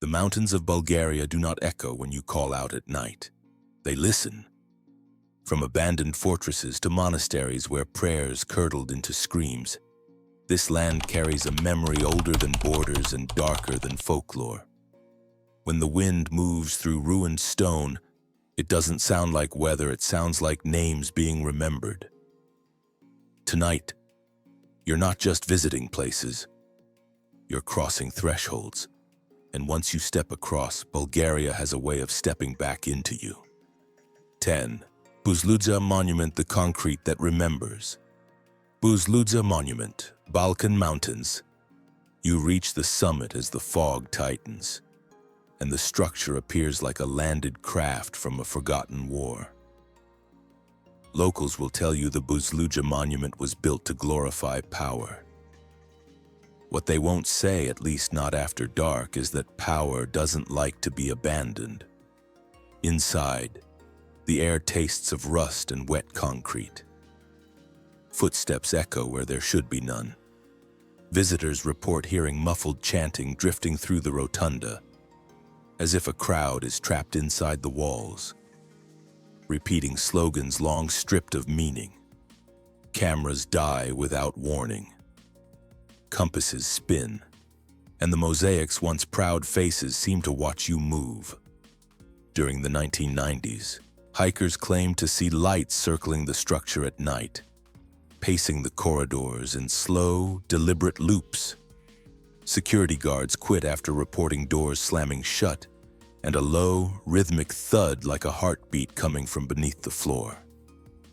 The mountains of Bulgaria do not echo when you call out at night. They listen. From abandoned fortresses to monasteries where prayers curdled into screams, this land carries a memory older than borders and darker than folklore. When the wind moves through ruined stone, it doesn't sound like weather, it sounds like names being remembered. Tonight, you're not just visiting places, you're crossing thresholds. And once you step across, Bulgaria has a way of stepping back into you. 10. Buzludzha Monument, the concrete that remembers. Buzludzha Monument, Balkan Mountains. You reach the summit as the fog tightens, and the structure appears like a landed craft from a forgotten war. Locals will tell you the Buzludzha Monument was built to glorify power. What they won't say, at least not after dark, is that power doesn't like to be abandoned. Inside, the air tastes of rust and wet concrete. Footsteps echo where there should be none. Visitors report hearing muffled chanting drifting through the rotunda, as if a crowd is trapped inside the walls, repeating slogans long stripped of meaning. Cameras die without warning. Compasses spin, and the mosaic's once proud faces seem to watch you move. During the 1990s, hikers claimed to see lights circling the structure at night, pacing the corridors in slow, deliberate loops. Security guards quit after reporting doors slamming shut and a low, rhythmic thud like a heartbeat coming from beneath the floor.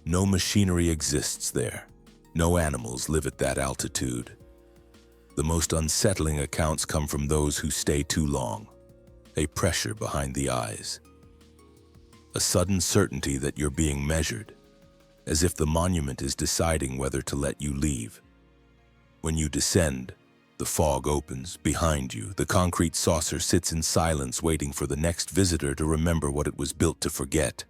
No machinery exists there. No animals live at that altitude. The most unsettling accounts come from those who stay too long, a pressure behind the eyes, a sudden certainty that you're being measured, as if the monument is deciding whether to let you leave. When you descend, the fog opens behind you. The concrete saucer sits in silence, waiting for the next visitor to remember what it was built to forget.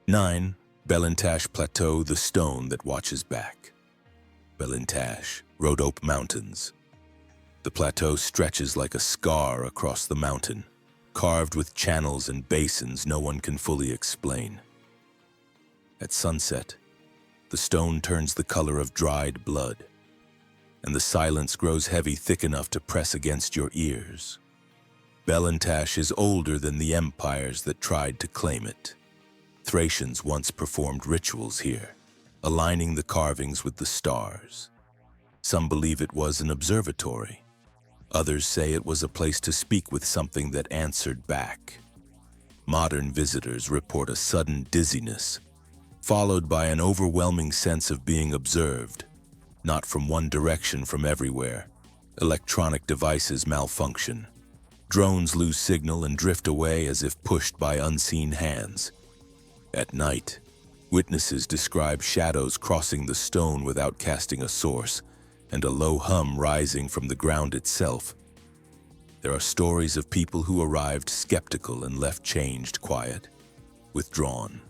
9. Belintash Plateau, the stone that watches back. Belintash, Rhodope Mountains. The plateau stretches like a scar across the mountain, carved with channels and basins no one can fully explain. At sunset, the stone turns the color of dried blood, and the silence grows heavy, thick enough to press against your ears. Belintash is older than the empires that tried to claim it. Thracians once performed rituals here, aligning the carvings with the stars. Some believe it was an observatory. Others say it was a place to speak with something that answered back. Modern visitors report a sudden dizziness, followed by an overwhelming sense of being observed, not from one direction, from everywhere. Electronic devices malfunction. Drones lose signal and drift away as if pushed by unseen hands. At night, witnesses describe shadows crossing the stone without casting a source, and a low hum rising from the ground itself. There are stories of people who arrived skeptical and left changed, quiet, withdrawn,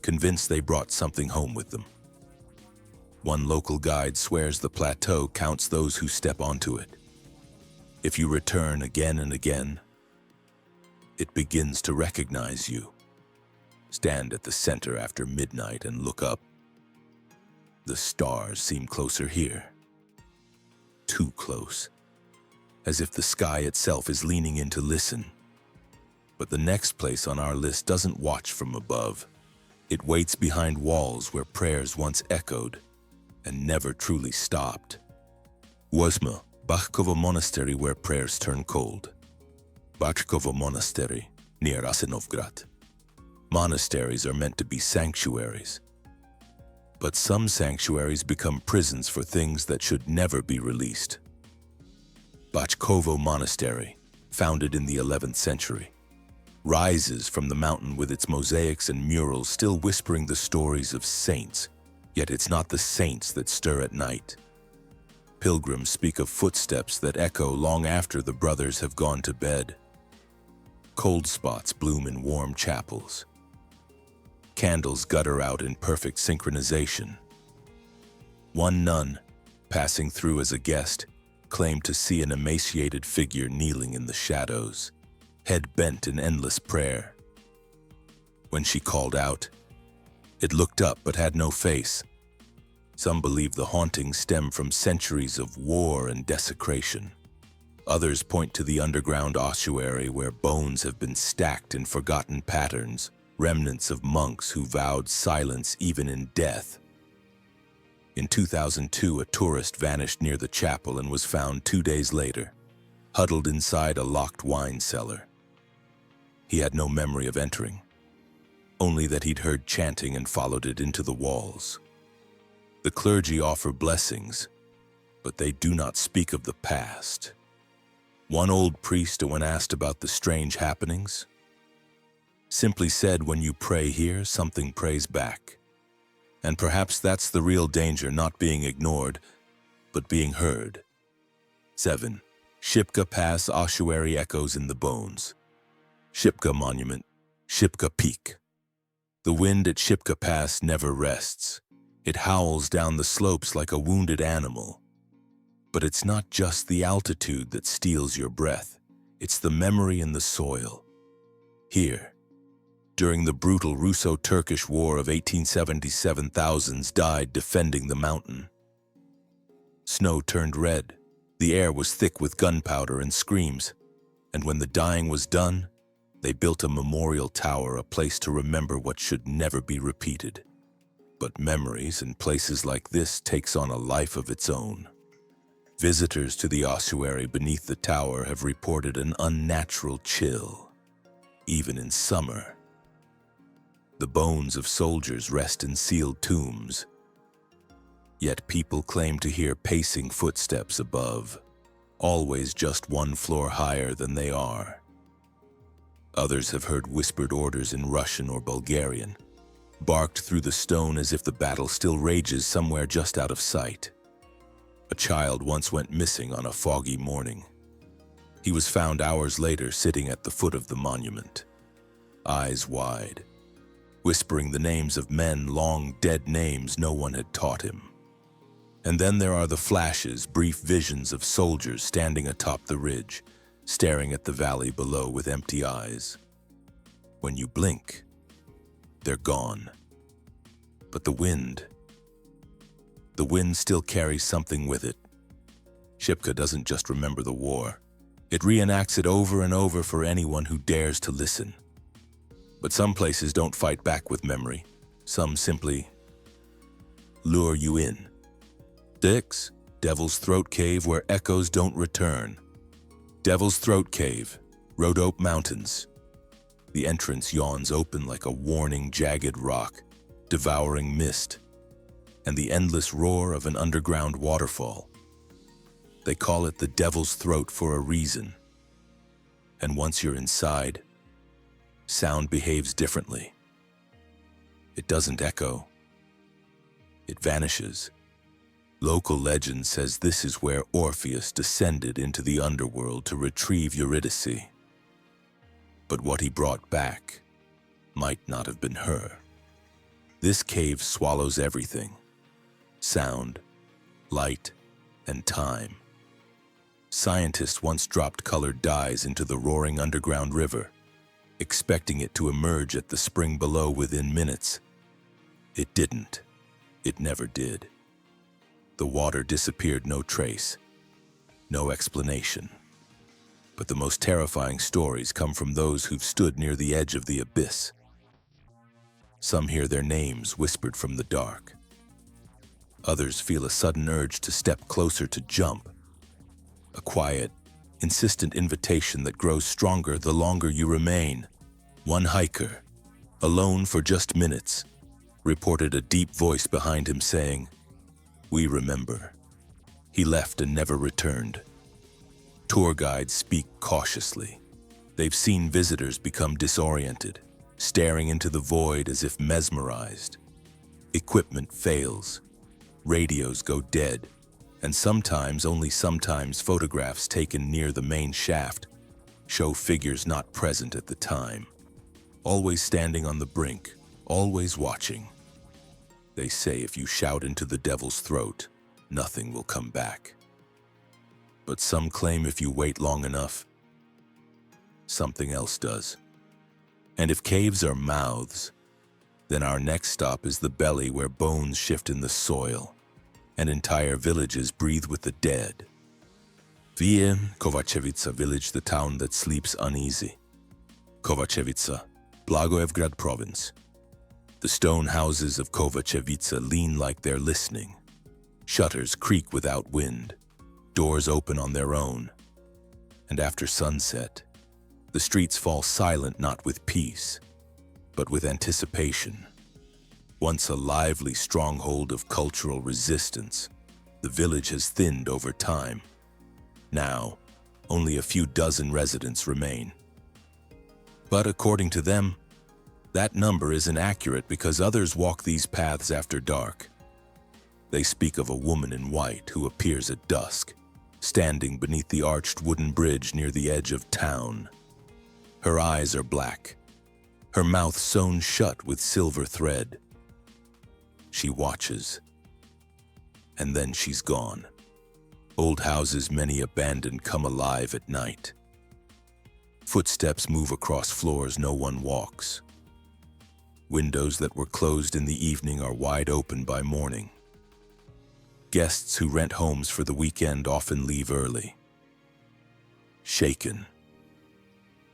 convinced they brought something home with them. One local guide swears the plateau counts those who step onto it. If you return again and again, it begins to recognize you. Stand at the center after midnight and look up. The stars seem closer here. Too close. As if the sky itself is leaning in to listen. But the next place on our list doesn't watch from above. It waits behind walls where prayers once echoed and never truly stopped. Uneasy, Bachkovo Monastery, where prayers turn cold. Bachkovo Monastery, near Asinovgrad. Monasteries are meant to be sanctuaries. But some sanctuaries become prisons for things that should never be released. Bachkovo Monastery, founded in the 11th century, rises from the mountain with its mosaics and murals still whispering the stories of saints, yet it's not the saints that stir at night. Pilgrims speak of footsteps that echo long after the brothers have gone to bed. Cold spots bloom in warm chapels. Candles gutter out in perfect synchronization. One nun, passing through as a guest, claimed to see an emaciated figure kneeling in the shadows, head bent in endless prayer. When she called out, it looked up but had no face. Some believe the hauntings stem from centuries of war and desecration. Others point to the underground ossuary where bones have been stacked in forgotten patterns, remnants of monks who vowed silence even in death. In 2002, a tourist vanished near the chapel and was found 2 days later, huddled inside a locked wine cellar. He had no memory of entering, only that he'd heard chanting and followed it into the walls. The clergy offer blessings, but they do not speak of the past. One old priest, when asked about the strange happenings, simply said, "When you pray here, something prays back." And perhaps that's the real danger, not being ignored, but being heard. 7. Shipka Pass Ossuary echoes in the bones. Shipka Monument, Shipka Peak. The wind at Shipka Pass never rests. It howls down the slopes like a wounded animal. But it's not just the altitude that steals your breath. It's the memory in the soil. Here, during the brutal Russo-Turkish War of 1877, thousands died defending the mountain. Snow turned red. The air was thick with gunpowder and screams. And when the dying was done, they built a memorial tower, a place to remember what should never be repeated. But memories in places like this takes on a life of its own. Visitors to the ossuary beneath the tower have reported an unnatural chill, even in summer. The bones of soldiers rest in sealed tombs, yet people claim to hear pacing footsteps above, always just one floor higher than they are. Others have heard whispered orders in Russian or Bulgarian, barked through the stone as if the battle still rages somewhere just out of sight. A child once went missing on a foggy morning. He was found hours later sitting at the foot of the monument, eyes wide, whispering the names of men, long dead names no one had taught him. And then there are the flashes, brief visions of soldiers standing atop the ridge, staring at the valley below with empty eyes. When you blink, they're gone. But the wind still carries something with it. Shipka doesn't just remember the war. It reenacts it over and over for anyone who dares to listen. But some places don't fight back with memory. Some simply lure you in. 6. Devil's Throat Cave, where echoes don't return. Devil's Throat Cave, Rhodope Mountains. The entrance yawns open like a warning, jagged rock, devouring mist, and the endless roar of an underground waterfall. They call it the Devil's Throat for a reason. And once you're inside, sound behaves differently. It doesn't echo. It vanishes. Local legend says this is where Orpheus descended into the underworld to retrieve Eurydice. But what he brought back might not have been her. This cave swallows everything: sound, light, and time. Scientists once dropped colored dyes into the roaring underground river, expecting it to emerge at the spring below within minutes. It didn't. It never did. The water disappeared, no trace, no explanation. But the most terrifying stories come from those who've stood near the edge of the abyss. Some hear their names whispered from the dark. Others feel a sudden urge to step closer, to jump. A quiet, insistent invitation that grows stronger the longer you remain. One hiker, alone for just minutes, reported a deep voice behind him saying, "We remember." He left and never returned. Tour guides speak cautiously. They've seen visitors become disoriented, staring into the void as if mesmerized. Equipment fails. Radios go dead. And sometimes, only sometimes, photographs taken near the main shaft show figures not present at the time. Always standing on the brink, always watching. They say if you shout into the devil's throat, nothing will come back. But some claim if you wait long enough, something else does. And if caves are mouths, then our next stop is the belly, where bones shift in the soil and entire villages breathe with the dead. Via Kovachevitsa village, the town that sleeps uneasy. Kovachevitsa, Blagoevgrad province. The stone houses of Kovachevitsa lean like they're listening. Shutters creak without wind. Doors open on their own. And after sunset, the streets fall silent, not with peace, but with anticipation. Once a lively stronghold of cultural resistance, the village has thinned over time. Now, only a few dozen residents remain. But according to them, that number isn't accurate because others walk these paths after dark. They speak of a woman in white who appears at dusk, standing beneath the arched wooden bridge near the edge of town. Her eyes are black, her mouth sewn shut with silver thread. She watches, and then she's gone. Old houses many abandoned come alive at night. Footsteps move across floors no one walks. Windows that were closed in the evening are wide open by morning. Guests who rent homes for the weekend often leave early. Shaken,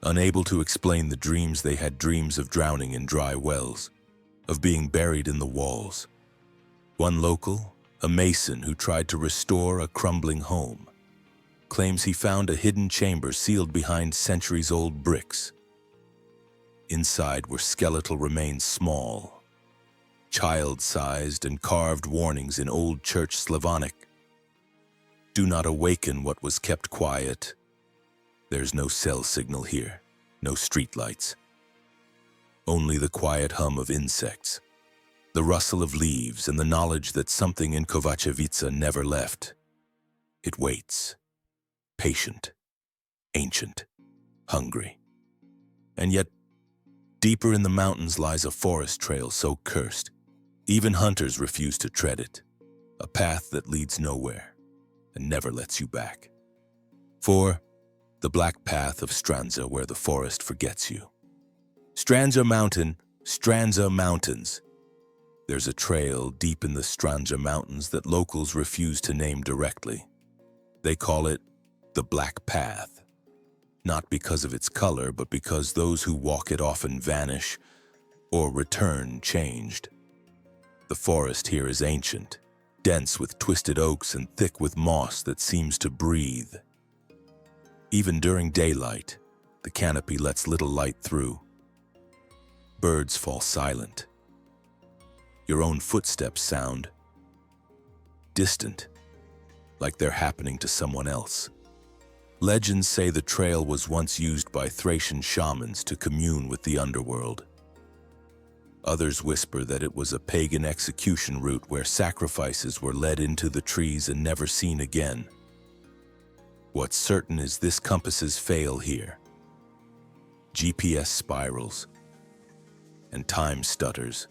unable to explain the dreams they had, dreams of drowning in dry wells, of being buried in the walls. One local, a mason who tried to restore a crumbling home, claims he found a hidden chamber sealed behind centuries-old bricks. Inside were skeletal remains, small, child-sized, and carved warnings in Old Church Slavonic. Do not awaken what was kept quiet. There's no cell signal here, no streetlights. Only the quiet hum of insects, the rustle of leaves, and the knowledge that something in Kovachevitsa never left. It waits, patient, ancient, hungry. And yet, deeper in the mountains lies a forest trail so cursed, even hunters refuse to tread it, a path that leads nowhere and never lets you back. For the Black Path of Strandzha, where the forest forgets you. Strandzha Mountain, Strandzha Mountains. There's a trail deep in the Strandzha Mountains that locals refuse to name directly. They call it the Black Path, not because of its color, but because those who walk it often vanish or return changed. The forest here is ancient, dense with twisted oaks and thick with moss that seems to breathe. Even during daylight, the canopy lets little light through. Birds fall silent. Your own footsteps sound distant, like they're happening to someone else. Legends say the trail was once used by Thracian shamans to commune with the underworld. Others whisper that it was a pagan execution route where sacrifices were led into the trees and never seen again. What's certain is this compasses fail here. GPS spirals, and time stutters.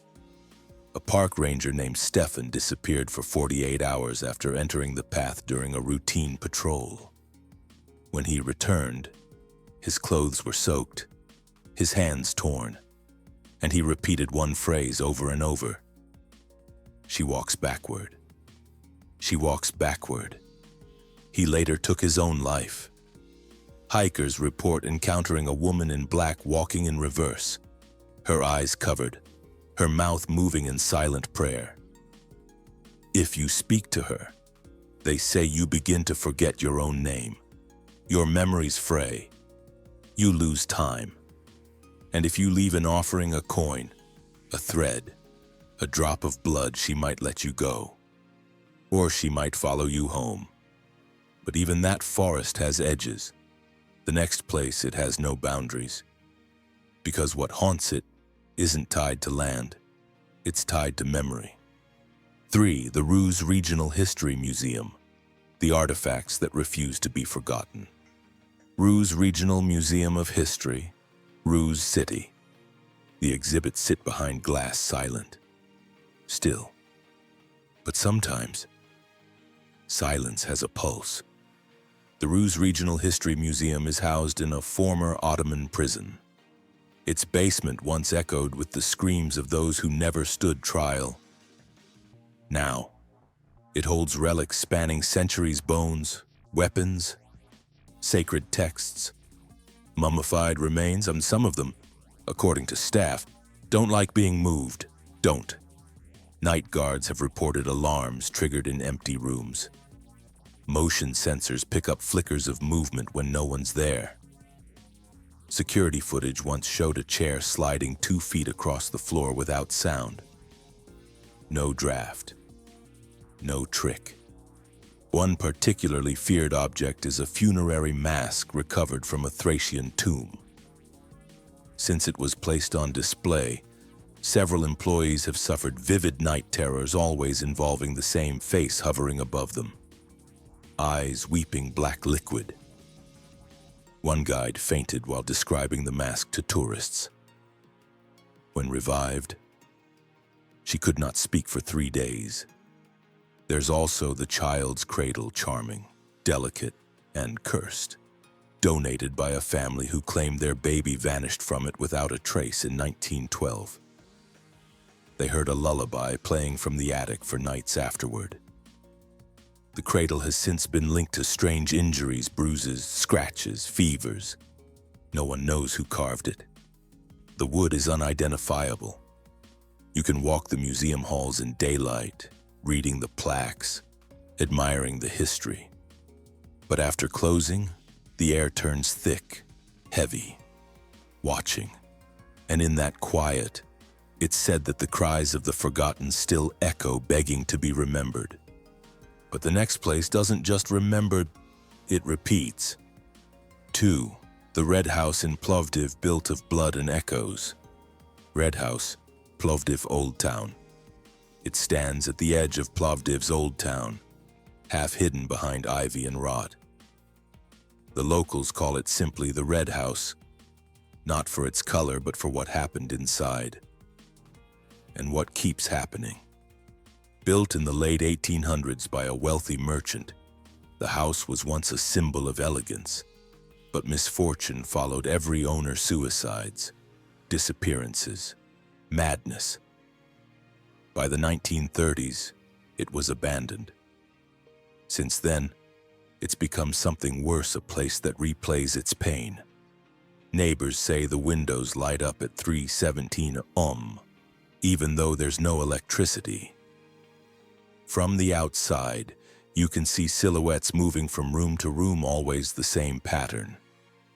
A park ranger named Stefan disappeared for 48 hours after entering the path during a routine patrol. When he returned, his clothes were soaked, his hands torn, and he repeated one phrase over and over. She walks backward. She walks backward. He later took his own life. Hikers report encountering a woman in black walking in reverse, her eyes covered, her mouth moving in silent prayer. If you speak to her, they say you begin to forget your own name. Your memories fray. You lose time. And if you leave an offering, a coin, a thread, a drop of blood, she might let you go. Or she might follow you home. But even that forest has edges. The next place, it has no boundaries. Because what haunts it isn't tied to land. It's tied to memory. 3. The Ruse Regional History Museum. The artifacts that refuse to be forgotten. Ruse Regional Museum of History, Ruse City. The exhibits sit behind glass, silent, still. But sometimes, silence has a pulse. The Ruse Regional History Museum is housed in a former Ottoman prison. Its basement once echoed with the screams of those who never stood trial. Now, it holds relics spanning centuries, bones, weapons, sacred texts, mummified remains, and some of them, according to staff, don't like being moved. Don't. Night guards have reported alarms triggered in empty rooms. Motion sensors pick up flickers of movement when no one's there. Security footage once showed a chair sliding 2 feet across the floor without sound. No draft. No trick. One particularly feared object is a funerary mask recovered from a Thracian tomb. Since it was placed on display, several employees have suffered vivid night terrors, always involving the same face hovering above them. Eyes weeping black liquid. One guide fainted while describing the mask to tourists. When revived, she could not speak for 3 days. There's also the child's cradle, charming, delicate, and cursed, donated by a family who claimed their baby vanished from it without a trace in 1912. They heard a lullaby playing from the attic for nights afterward. The cradle has since been linked to strange injuries, bruises, scratches, fevers. No one knows who carved it. The wood is unidentifiable. You can walk the museum halls in daylight, reading the plaques, admiring the history. But after closing, the air turns thick, heavy, watching. And in that quiet, it's said that the cries of the forgotten still echo, begging to be remembered. But the next place doesn't just remember, it repeats. 2. The Red House in Plovdiv, built of blood and echoes. Red House, Plovdiv Old Town. It stands at the edge of Plovdiv's Old Town, half hidden behind ivy and rot. The locals call it simply the Red House, not for its color but for what happened inside. And what keeps happening. Built in the late 1800s by a wealthy merchant, the house was once a symbol of elegance, but misfortune followed every owner: suicides, disappearances, madness. By the 1930s, it was abandoned. Since then, it's become something worse, a place that replays its pain. Neighbors say the windows light up at 3:17 even though there's no electricity. From the outside, you can see silhouettes moving from room to room, always the same pattern,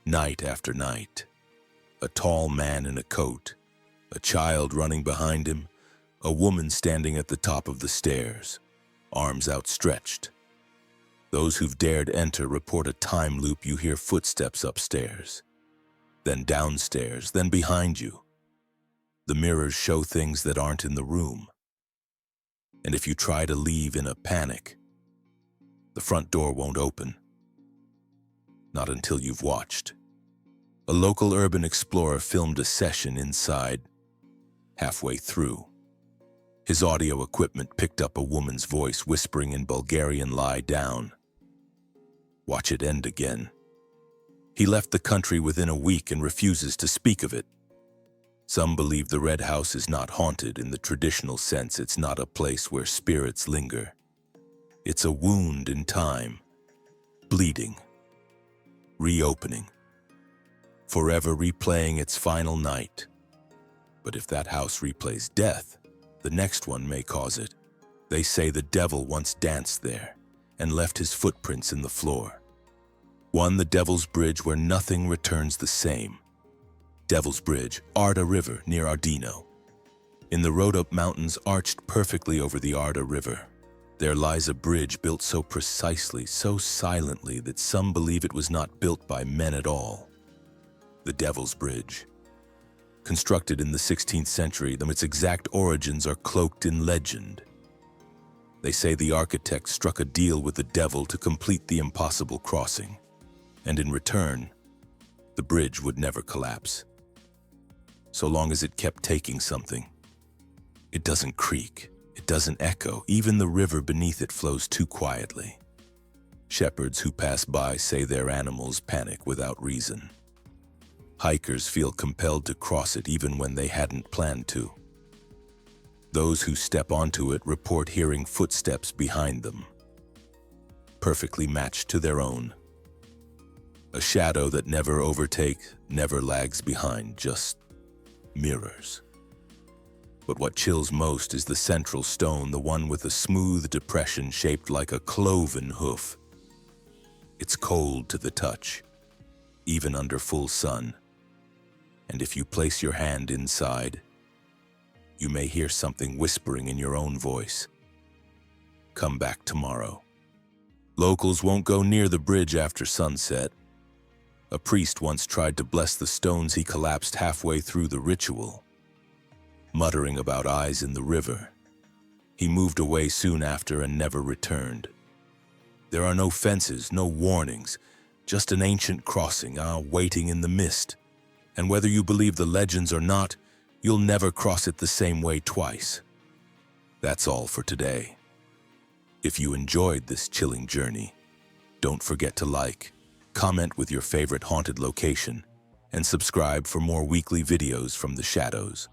night after night. A tall man in a coat, a child running behind him, a woman standing at the top of the stairs, arms outstretched. Those who've dared enter report a time loop. You hear footsteps upstairs, then downstairs, then behind you. The mirrors show things that aren't in the room. And if you try to leave in a panic, the front door won't open. Not until you've watched. A local urban explorer filmed a session inside. Halfway through, his audio equipment picked up a woman's voice whispering in Bulgarian, "Lie down." Watch it end again. He left the country within a week and refuses to speak of it. Some believe the Red House is not haunted in the traditional sense. It's not a place where spirits linger. It's a wound in time, bleeding, reopening, forever replaying its final night. But if that house replays death, the next one may cause it. They say the devil once danced there and left his footprints in the floor. One, the Devil's Bridge, where nothing returns the same. Devil's Bridge, Arda River near Ardino. In the Rhodope Mountains, arched perfectly over the Arda River, there lies a bridge built so precisely, so silently, that some believe it was not built by men at all. The Devil's Bridge. Constructed in the 16th century, its exact origins are cloaked in legend. They say the architect struck a deal with the devil to complete the impossible crossing, and in return, the bridge would never collapse. So long as it kept taking something. It doesn't creak, it doesn't echo, even the river beneath it flows too quietly. Shepherds who pass by say their animals panic without reason. Hikers feel compelled to cross it even when they hadn't planned to. Those who step onto it report hearing footsteps behind them, perfectly matched to their own. A shadow that never overtakes, never lags behind, just mirrors. But what chills most is the central stone, the one with a smooth depression shaped like a cloven hoof. It's cold to the touch, even under full sun. And if you place your hand inside, you may hear something whispering in your own voice. Come back tomorrow. Locals won't go near the bridge after sunset. A priest once tried to bless the stones. He collapsed halfway through the ritual, muttering about eyes in the river. He moved away soon after and never returned. There are no fences, no warnings, just an ancient crossing, waiting in the mist. And whether you believe the legends or not, you'll never cross it the same way twice. That's all for today. If you enjoyed this chilling journey, don't forget to like, comment with your favorite haunted location, and subscribe for more weekly videos from the shadows.